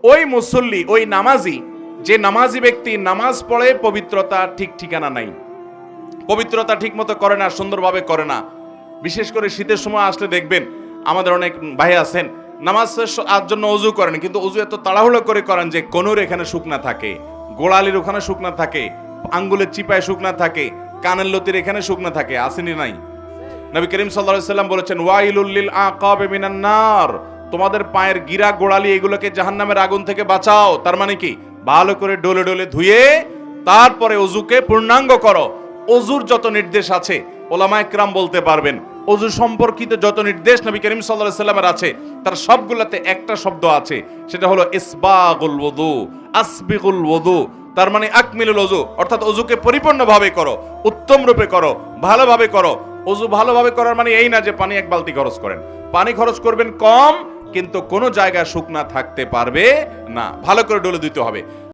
ওই মুসল্লি, ওই নামাজি, যে নামাজি ব্যক্তি নামাজ পড়ে পবিত্রতা ঠিক ঠিকানা নাই, পবিত্রতা ঠিক মতো করে না, সুন্দরভাবে করে না। বিশেষ করে শীতের সময় আসলে দেখবেন আমাদের অনেক ভাই আছেন নামাজ জন্য অজু করেন, কিন্তু অজু এত তাড়াহুড়ো করে করেন যে কোনোর এখানে শুকনা থাকে, গোড়ালির ওখানে শুকনা থাকে, আঙ্গুলের চিপায় শুকনা থাকে, কানের লতির এখানে শুকনা থাকে। আসেনি নাই? নবী করিম সাল্লাল্লাহু আলাইহি সাল্লাম বলেছেন ওয়াইলুল লিল আকাব মিনান নার, তোমাদের পায়ের গিরা গোড়ালি এগুলোকে জাহান্নামের আগুন থেকে বাঁচাও। তার মানে কি? ভালো করে ডলে ডলে ধুয়ে তারপরে অজুকে পূর্ণাঙ্গ করো। অজুর যত নির্দেশ আছে ওলামায়ে কেরাম বলতে পারবেন, অজু সম্পর্কিত যত নির্দেশ নবী করিম সাল্লাল্লাহু আলাইহি সাল্লামের আছে তার সবগুলোতে একটা শব্দ আছে, সেটা হলো ইসবাগুল ওযু, আসবিগুল ওযু। তার মানে আকমিলুল ওযু, অর্থাৎ অজুকে পরিপূর্ণভাবে করো, উত্তম রূপে করো, ভালোভাবে করো। অজু ভালোভাবে করার মানে এই না যে পানি এক বালতি খরচ করেন। পানি খরচ করবেন কম, কিন্তু কোন জায়গায় শুকনা থাকতে পারবে না, ভালো করে ডলে দিতে হবে।